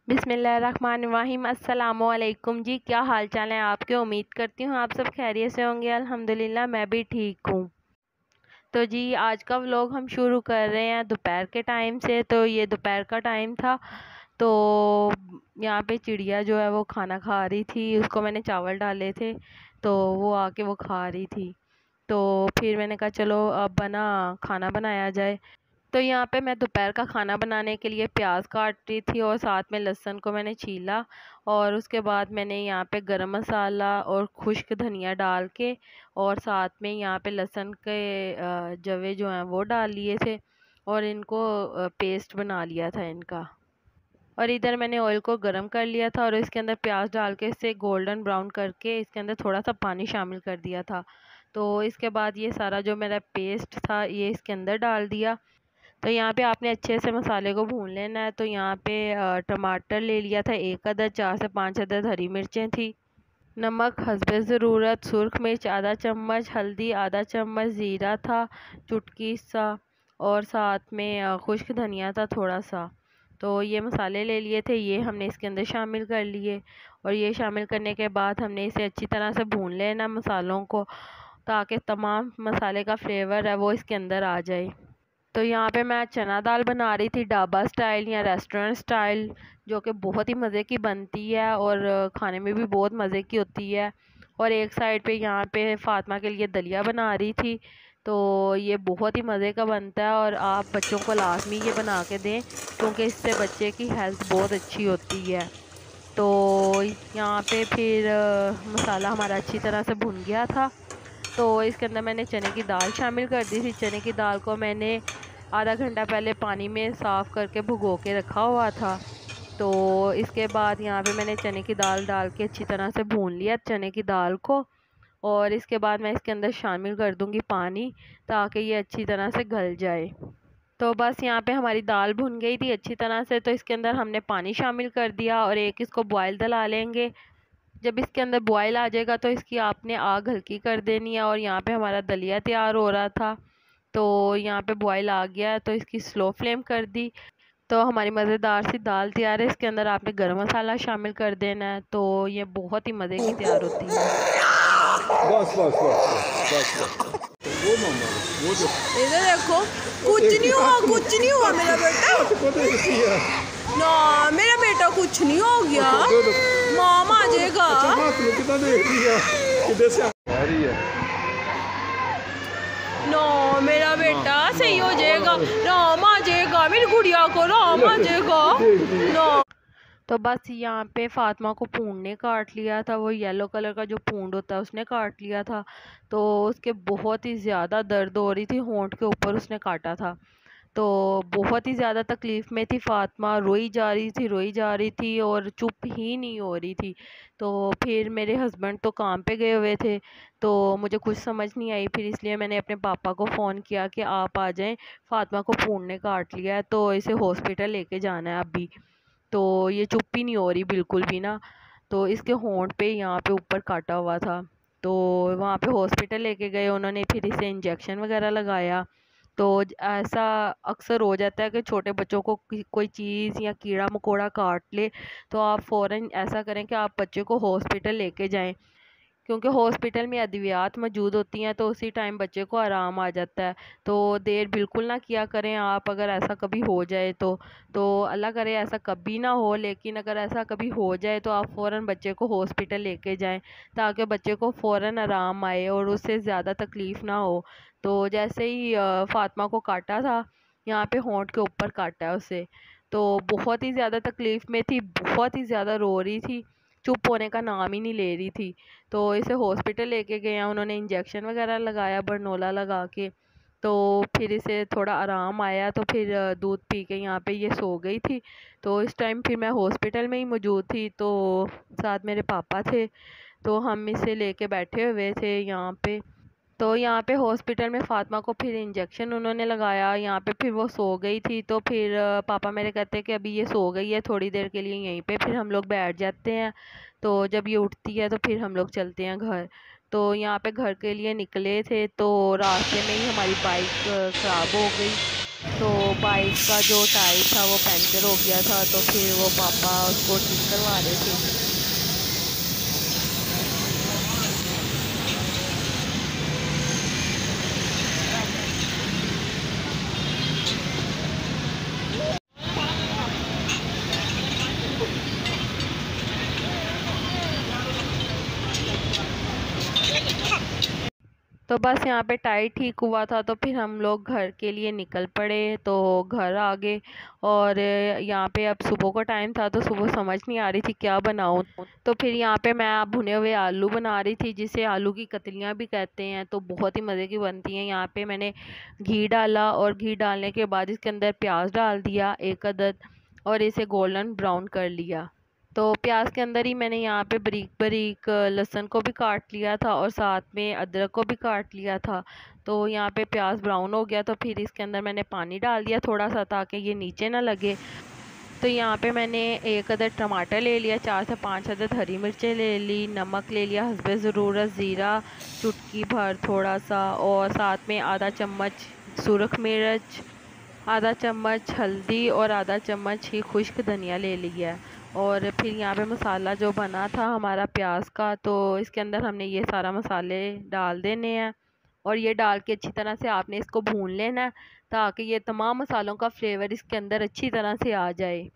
बिस्मिल्लाहिर्रहमानिर्रहीम। अस्सलामुअलैकुम जी, क्या हाल चाल है आपके। उम्मीद करती हूँ आप सब खैरियत से होंगे। अल्हम्दुलिल्लाह मैं भी ठीक हूँ। तो जी आज का व्लॉग हम शुरू कर रहे हैं दोपहर के टाइम से। तो ये दोपहर का टाइम था। तो यहाँ पे चिड़िया जो है वो खाना खा रही थी, उसको मैंने चावल डाले थे तो वो आके वो खा रही थी। तो फिर मैंने कहा चलो अब खाना बनाया जाए। तो यहाँ पे मैं दोपहर का खाना बनाने के लिए प्याज काट रही थी और साथ में लहसुन को मैंने छीला। और उसके बाद मैंने यहाँ पे गरम मसाला और खुश्क धनिया डाल के और साथ में यहाँ पे लहसुन के जवे जो हैं वो डाल लिए थे और इनको पेस्ट बना लिया था इनका। और इधर मैंने ऑयल को गरम कर लिया था और इसके अंदर प्याज डाल के इसे गोल्डन ब्राउन करके इसके अंदर थोड़ा सा पानी शामिल कर दिया था। तो इसके बाद ये सारा जो मेरा पेस्ट था ये इसके अंदर डाल दिया। तो यहाँ पे आपने अच्छे से मसाले को भून लेना है। तो यहाँ पे टमाटर ले लिया था एक अदद, 4 से 5 अदद हरी मिर्चें थी, नमक हस्बे ज़रूरत, सुरख मिर्च आधा चम्मच, हल्दी आधा चम्मच, ज़ीरा था चुटकी सा और साथ में खुश्क धनिया था थोड़ा सा। तो ये मसाले ले लिए थे, ये हमने इसके अंदर शामिल कर लिए। और ये शामिल करने के बाद हमने इसे अच्छी तरह से भून लेना मसालों को, ताकि तमाम मसाले का फ्लेवर है वो इसके अंदर आ जाए। तो यहाँ पे मैं चना दाल बना रही थी ढाबा स्टाइल या रेस्टोरेंट स्टाइल, जो कि बहुत ही मज़े की बनती है और खाने में भी बहुत मज़े की होती है। और एक साइड पे यहाँ पे फ़ातिमा के लिए दलिया बना रही थी। तो ये बहुत ही मज़े का बनता है और आप बच्चों को लाजमी ये बना के दें, क्योंकि इससे बच्चे की हेल्थ बहुत अच्छी होती है। तो यहाँ पे फिर मसाला हमारा अच्छी तरह से भुन गया था। तो इसके अंदर मैंने चने की दाल शामिल कर दी थी। चने की दाल को मैंने आधा घंटा पहले पानी में साफ़ करके भिगो के रखा हुआ था। तो इसके बाद यहाँ पे मैंने चने की दाल डाल के अच्छी तरह से भून लिया चने की दाल को। और इसके बाद मैं इसके अंदर शामिल कर दूँगी पानी, ताकि ये अच्छी तरह से गल जाए। तो बस यहाँ पे हमारी दाल भुन गई थी अच्छी तरह से। तो इसके अंदर हमने पानी शामिल कर दिया और एक इसको बॉयल दिला लेंगे। जब इसके अंदर बॉयल आ जाएगा तो इसकी आपने आग हल्की कर देनी है। और यहाँ पे हमारा दलिया तैयार हो रहा था। तो यहाँ पे बॉयल आ गया तो इसकी स्लो फ्लेम कर दी। तो हमारी मज़ेदार सी दाल तैयार है। इसके अंदर आपने गरम मसाला शामिल कर देना है, तो ये बहुत ही मज़े की तैयार होती है। बस बस बस बस बस वो मामा वो जो इधर देखो, कुछ नहीं हुआ, कुछ नहीं हुआ मेरा बेटा। ना मेरा बेटा कुछ नहीं हो गया, मामा आ जाएगा। कितना देख लिया किधर से आ रही है। ना मेरा बेटा सही हो जाएगा, राम आ जाएगा, मेरी गुड़िया को राम आ जाएगा ना। तो बस यहाँ पे फ़ातिमा को पूंड ने काट लिया था, वो येलो कलर का जो पूंड होता है उसने काट लिया था। तो उसके बहुत ही ज़्यादा दर्द हो रही थी, होंठ के ऊपर उसने काटा था। तो बहुत ही ज़्यादा तकलीफ़ में थी फ़ातिमा, रोई जा रही थी रोई जा रही थी और चुप ही नहीं हो रही थी। तो फिर मेरे हस्बैंड तो काम पे गए हुए थे, तो मुझे कुछ समझ नहीं आई। फिर इसलिए मैंने अपने पापा को फ़ोन किया कि आप आ जाएं, फ़ातिमा को पूंड ने काट लिया है तो इसे हॉस्पिटल लेके जाना है अभी। तो ये चुप ही नहीं हो रही बिल्कुल भी ना। तो इसके होंठ पे यहाँ पे ऊपर काटा हुआ था। तो वहाँ पे हॉस्पिटल लेके गए उन्होंने, फिर इसे इंजेक्शन वगैरह लगाया। तो ऐसा अक्सर हो जाता है कि छोटे बच्चों को कोई चीज़ या कीड़ा मकोड़ा काट ले, तो आप फ़ौरन ऐसा करें कि आप बच्चे को हॉस्पिटल लेके जाएं, क्योंकि हॉस्पिटल में अद्वियात मौजूद होती हैं तो उसी टाइम बच्चे को आराम आ जाता है। तो देर बिल्कुल ना किया करें आप, अगर ऐसा कभी हो जाए तो अल्लाह करे ऐसा कभी ना हो, लेकिन अगर ऐसा कभी हो जाए तो आप फ़ौरन बच्चे को हॉस्पिटल लेके जाएं, ताकि बच्चे को फ़ौरन आराम आए और उससे ज़्यादा तकलीफ़ ना हो। तो जैसे ही फ़ातिमा को काटा था, यहाँ पे होंठ के ऊपर काटा है उसे। तो बहुत ही ज़्यादा तकलीफ़ में थी, बहुत ही ज़्यादा रो रही थी, चुप होने का नाम ही नहीं ले रही थी। तो इसे हॉस्पिटल लेके गए हैं, उन्होंने इंजेक्शन वगैरह लगाया बरनोला लगा के। तो फिर इसे थोड़ा आराम आया तो फिर दूध पी के यहाँ पे ये सो गई थी। तो इस टाइम फिर मैं हॉस्पिटल में ही मौजूद थी, तो साथ मेरे पापा थे, तो हम इसे लेके बैठे हुए थे यहाँ पे। तो यहाँ पे हॉस्पिटल में फ़ातिमा को फिर इंजेक्शन उन्होंने लगाया, यहाँ पे फिर वो सो गई थी। तो फिर पापा मेरे कहते हैं कि अभी ये सो गई है, थोड़ी देर के लिए यहीं पे फिर हम लोग बैठ जाते हैं। तो जब ये उठती है तो फिर हम लोग चलते हैं घर। तो यहाँ पे घर के लिए निकले थे तो रास्ते में ही हमारी बाइक ख़राब हो गई। तो बाइक का जो टायर था वो पंचर हो गया था, तो फिर वो पापा उसको ठीक करवा रहे थे। तो बस यहाँ पे टायर ठीक हुआ था, तो फिर हम लोग घर के लिए निकल पड़े। तो घर आ गए और यहाँ पे अब सुबह का टाइम था, तो सुबह समझ नहीं आ रही थी क्या बनाऊँ। तो फिर यहाँ पे मैं भुने हुए आलू बना रही थी, जिसे आलू की कतलियाँ भी कहते हैं। तो बहुत ही मज़े की बनती हैं। यहाँ पे मैंने घी डाला और घी डालने के बाद इसके अंदर प्याज डाल दिया 1 अदद, और इसे गोल्डन ब्राउन कर लिया। तो प्याज के अंदर ही मैंने यहाँ पे बारीक बारीक लहसुन को भी काट लिया था और साथ में अदरक को भी काट लिया था। तो यहाँ पे प्याज ब्राउन हो गया, तो फिर इसके अंदर मैंने पानी डाल दिया थोड़ा सा, ताकि ये नीचे ना लगे। तो यहाँ पे मैंने 1 अदद टमाटर ले लिया, 4 से 5 अदद हरी मिर्चें ले ली, नमक ले लिया हस्बे ज़रूरत, ज़ीरा चुटकी भर थोड़ा सा, और साथ में आधा चम्मच सुरख मिर्च, आधा चम्मच हल्दी और आधा चम्मच ही खुश्क धनिया ले लिया है। और फिर यहाँ पे मसाला जो बना था हमारा प्याज का, तो इसके अंदर हमने ये सारा मसाले डाल देने हैं, और ये डाल के अच्छी तरह से आपने इसको भून लेना है, ताकि ये तमाम मसालों का फ्लेवर इसके अंदर अच्छी तरह से आ जाए।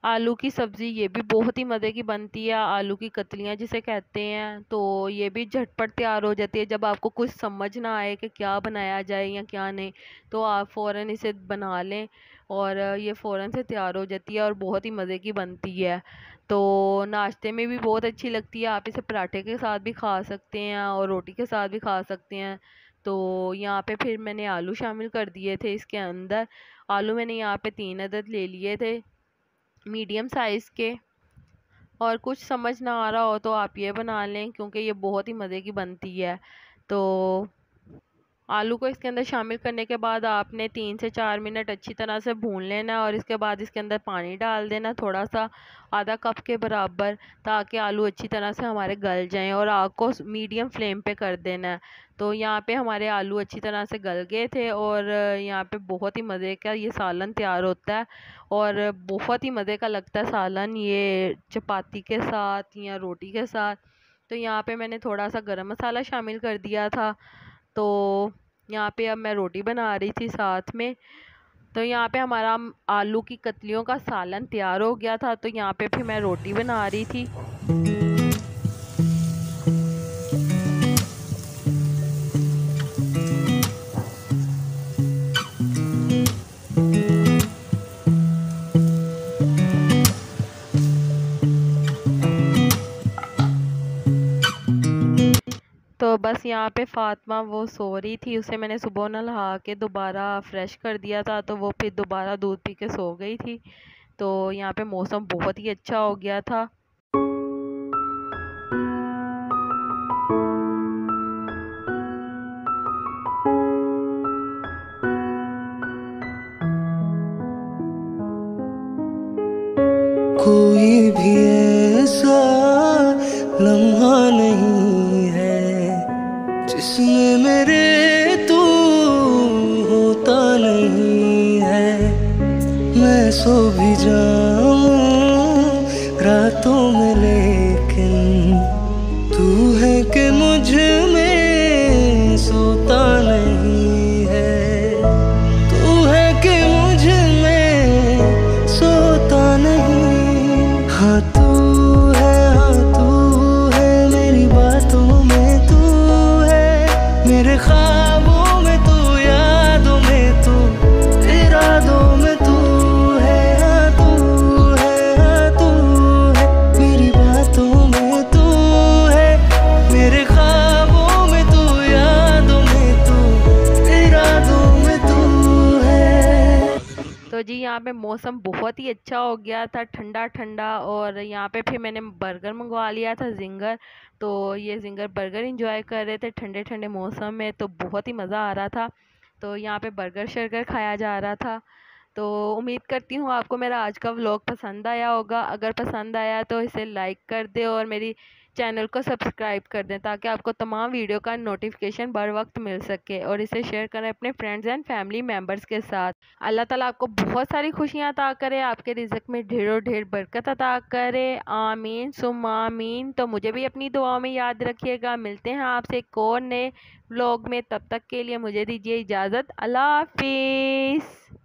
आलू की सब्ज़ी ये भी बहुत ही मज़े की बनती है, आलू की कतलियाँ जिसे कहते हैं। तो ये भी झटपट तैयार हो जाती है। जब आपको कुछ समझ ना आए कि क्या बनाया जाए या क्या नहीं, तो आप फ़ौरन इसे बना लें और ये फ़ौरन से तैयार हो जाती है और बहुत ही मज़े की बनती है। तो नाश्ते में भी बहुत अच्छी लगती है। आप इसे पराठे के साथ भी खा सकते हैं और रोटी के साथ भी खा सकते हैं। तो यहाँ पे फिर मैंने आलू शामिल कर दिए थे इसके अंदर। आलू मैंने यहाँ पे 3 अदद ले लिए थे मीडियम साइज़ के। और कुछ समझ ना आ रहा हो तो आप ये बना लें, क्योंकि ये बहुत ही मज़े की बनती है। तो आलू को इसके अंदर शामिल करने के बाद आपने 3 से 4 मिनट अच्छी तरह से भून लेना है, और इसके बाद इसके अंदर पानी डाल देना थोड़ा सा, आधा कप के बराबर, ताकि आलू अच्छी तरह से हमारे गल जाएं, और आग को मीडियम फ्लेम पे कर देना है। तो यहाँ पे हमारे आलू अच्छी तरह से गल गए थे, और यहाँ पे बहुत ही मज़े का ये सालन तैयार होता है, और बहुत ही मज़े का लगता है सालन ये चपाती के साथ या रोटी के साथ। तो यहाँ पे मैंने थोड़ा सा गरम मसाला शामिल कर दिया था। तो यहाँ पे अब मैं रोटी बना रही थी साथ में। तो यहाँ पे हमारा आलू की कतलियों का सालन तैयार हो गया था। तो यहाँ पे फिर मैं रोटी बना रही थी। तो बस यहाँ पे फ़ातिमा वो सो रही थी, उसे मैंने सुबह नहला के दोबारा फ्रेश कर दिया था, तो वो फिर दोबारा दूध पी के सो गई थी। तो यहाँ पे मौसम बहुत ही अच्छा हो गया था। कोई भी ऐसा लम्हा नहीं है जिसमें मेरे तू होता नहीं है। मैं सो भी जाऊं रातों में, लेकिन तू है कि मुझ में सोता नहीं है। तू है कि मुझ में सोता नहीं। हाँ तू है मेरी बातों में, तू है मेरे ख्वाबों में, तू यादों में, तू इरादों में, तू है। हाँ तू है मेरी बातों में, तू है मेरे ख्वाबों में, तू यादों में, तू इरादों में, तू है। तो जी यहाँ पे मौसम बहुत ही अच्छा हो गया था, ठंडा ठंडा। और यहाँ पे फिर मैंने बर्गर मंगवा लिया था जिंगर। तो ये जिंगर बर्गर एंजॉय कर रहे थे ठंडे ठंडे मौसम में, तो बहुत ही मज़ा आ रहा था। तो यहाँ पे बर्गर शर्गर खाया जा रहा था। तो उम्मीद करती हूँ आपको मेरा आज का व्लॉग पसंद आया होगा। अगर पसंद आया तो इसे लाइक कर दे, और मेरी चैनल को सब्सक्राइब कर दें ताकि आपको तमाम वीडियो का नोटिफिकेशन बर वक्त मिल सके, और इसे शेयर करें अपने फ्रेंड्स एंड फैमिली मेम्बर्स के साथ। अल्लाह ताला आपको बहुत सारी खुशियाँ अता करे, आपके रिज़्क़ में ढेरों ढेर बरकत अता करे। आमीन सुम्मा आमीन। तो मुझे भी अपनी दुआ में याद रखिएगा। मिलते हैं आपसे एक और नए व्लॉग में, तब तक के लिए मुझे दीजिए इजाज़त। अल्लाह हाफिज़।